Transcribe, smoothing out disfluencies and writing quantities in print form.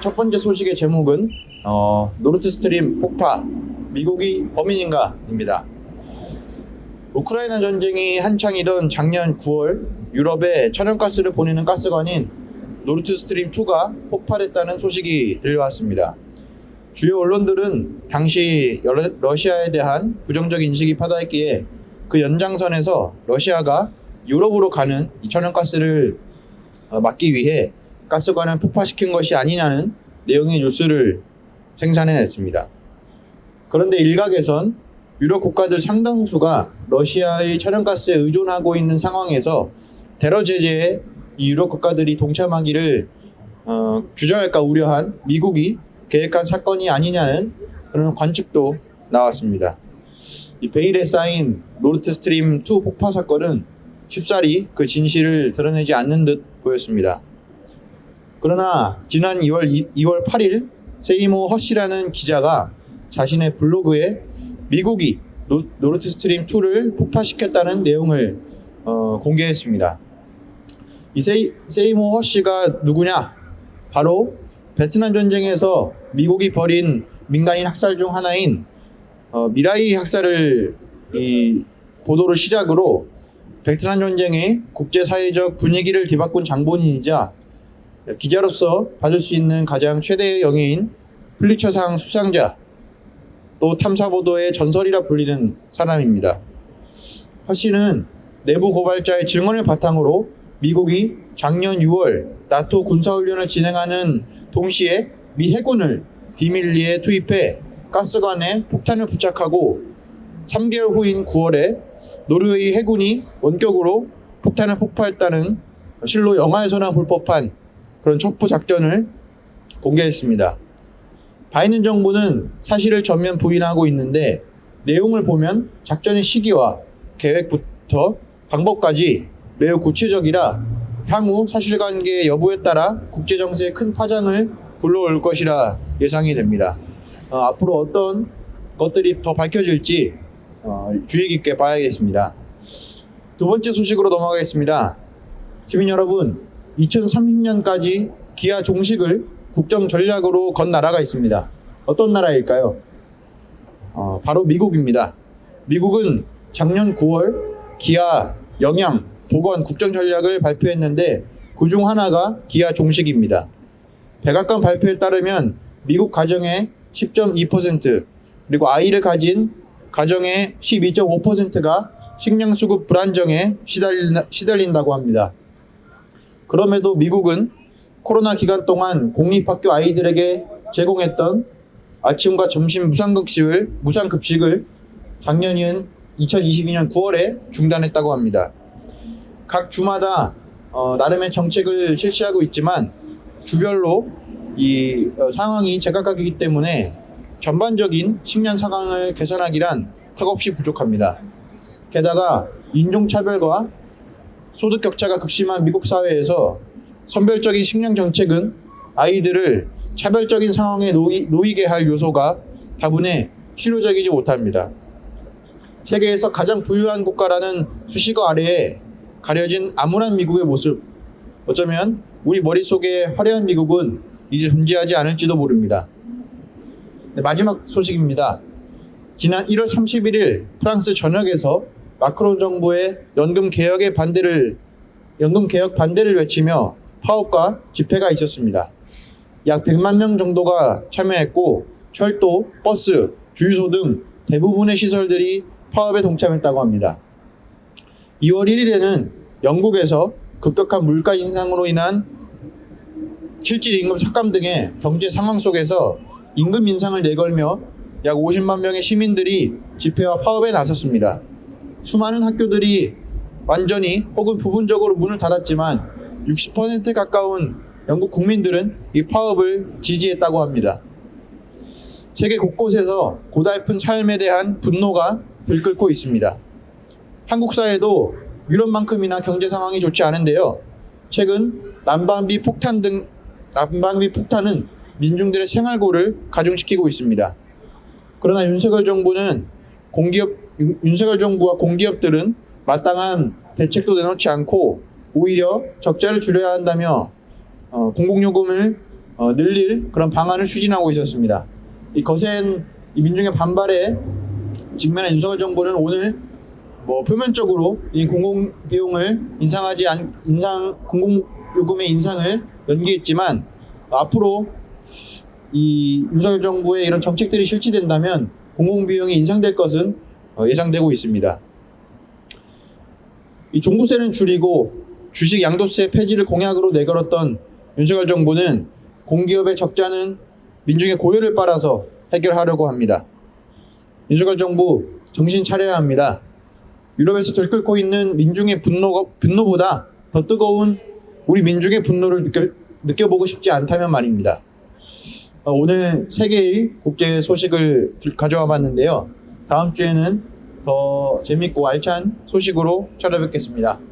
첫 번째 소식의 제목은 노르드스트림 폭파, 미국이 범인인가입니다. 우크라이나 전쟁이 한창이던 작년 9월 유럽에 천연가스를 보내는 가스관인 노르드스트림2가 폭발했다는 소식이 들려왔습니다. 주요 언론들은 당시 러시아에 대한 부정적 인식이 파다했기에 그 연장선에서 러시아가 유럽으로 가는 이 천연가스를 막기 위해 가스관을 폭파시킨 것이 아니냐는 내용의 뉴스를 생산해냈습니다. 그런데 일각에선 유럽 국가들 상당수가 러시아의 천연가스에 의존하고 있는 상황에서 테러 제재에 이 유럽 국가들이 동참하기를 주저할까 우려한 미국이 계획한 사건이 아니냐는 그런 관측도 나왔습니다. 이 베일에 쌓인 노르드스트림2 폭파 사건은 쉽사리 그 진실을 드러내지 않는 듯 보였습니다. 그러나 지난 2월 8일 세이모 허시라는 기자가 자신의 블로그에 미국이 노르드스트림2를 폭파시켰다는 내용을 공개했습니다. 이 세이모 허시가 누구냐? 바로 베트남 전쟁에서 미국이 벌인 민간인 학살 중 하나인 미라이 학살을 보도를 시작으로 베트남 전쟁의 국제사회적 분위기를 뒤바꾼 장본인이자 기자로서 받을 수 있는 가장 최대의 영예인 플리처상 수상자, 또 탐사보도의 전설이라 불리는 사람입니다. 허 씨는 내부 고발자의 증언을 바탕으로 미국이 작년 6월 나토 군사훈련을 진행하는 동시에 미 해군을 비밀리에 투입해 가스관에 폭탄을 부착하고 3개월 후인 9월에 노르웨이 해군이 원격으로 폭탄을 폭파했다는 실로 영화에서나 볼 법한 그런 첩보 작전을 공개했습니다. 바이든 정부는 사실을 전면 부인하고 있는데 내용을 보면 작전의 시기와 계획부터 방법까지 매우 구체적이라 향후 사실관계 여부에 따라 국제정세에 큰 파장을 불러올 것이라 예상이 됩니다. 앞으로 어떤 것들이 더 밝혀질지 주의 깊게 봐야겠습니다. 두 번째 소식으로 넘어가겠습니다. 시민 여러분, 2030년까지 기아 종식을 국정 전략으로 건 나라가 있습니다. 어떤 나라일까요? 바로 미국입니다. 미국은 작년 9월 기아 영양, 보건 국정 전략을 발표했는데 그중 하나가 기아 종식입니다. 백악관 발표에 따르면 미국 가정의 10.2% 그리고 아이를 가진 가정의 12.5%가 식량 수급 불안정에 시달린다고 합니다. 그럼에도 미국은 코로나 기간 동안 공립학교 아이들에게 제공했던 아침과 점심 무상급식을 작년인 2022년 9월에 중단했다고 합니다. 각 주마다 나름의 정책을 실시하고 있지만 주별로 이 상황이 제각각이기 때문에 전반적인 식량 상황을 개선하기란 턱없이 부족합니다. 게다가 인종차별과 소득 격차가 극심한 미국 사회에서 선별적인 식량 정책은 아이들을 차별적인 상황에 놓이게 할 요소가 다분히 실효적이지 못합니다. 세계에서 가장 부유한 국가라는 수식어 아래에 가려진 암울한 미국의 모습, 어쩌면 우리 머릿속에 화려한 미국은 이제 존재하지 않을지도 모릅니다. 네, 마지막 소식입니다. 지난 1월 31일 프랑스 전역에서 마크롱 정부의 연금 개혁 반대를 외치며 파업과 집회가 있었습니다. 약 100만 명 정도가 참여했고 철도, 버스, 주유소 등 대부분의 시설들이 파업에 동참했다고 합니다. 2월 1일에는 영국에서 급격한 물가 인상으로 인한 실질 임금 삭감 등의 경제 상황 속에서 임금 인상을 내걸며 약 50만 명의 시민들이 집회와 파업에 나섰습니다. 수많은 학교들이 완전히 혹은 부분적으로 문을 닫았지만 60% 가까운 영국 국민들은 이 파업을 지지했다고 합니다. 세계 곳곳에서 고달픈 삶에 대한 분노가 들끓고 있습니다. 한국 사회도 유럽만큼이나 경제 상황이 좋지 않은데요. 최근 난방비 폭탄은 민중들의 생활고를 가중시키고 있습니다. 그러나 윤석열 정부와 공기업들은 마땅한 대책도 내놓지 않고 오히려 적자를 줄여야 한다며 공공요금을 늘릴 그런 방안을 추진하고 있었습니다. 이 거센 이 민중의 반발에 직면한 윤석열 정부는 오늘 표면적으로 이 공공 비용을 공공요금의 인상을 연기했지만 앞으로 이 윤석열 정부의 이런 정책들이 실시된다면 공공 비용이 인상될 것은 예상되고 있습니다. 이 종부세는 줄이고 주식 양도세 폐지를 공약으로 내걸었던 윤석열 정부는 공기업의 적자는 민중의 고열을 빨아서 해결하려고 합니다. 윤석열 정부 정신 차려야 합니다. 유럽에서 들끓고 있는 민중의 분노보다 더 뜨거운 우리 민중의 분노를 느껴보고 싶지 않다면 말입니다. 오늘 3개의 국제 소식을 가져와 봤는데요. 다음 주에는 더 재밌고 알찬 소식으로 찾아뵙겠습니다.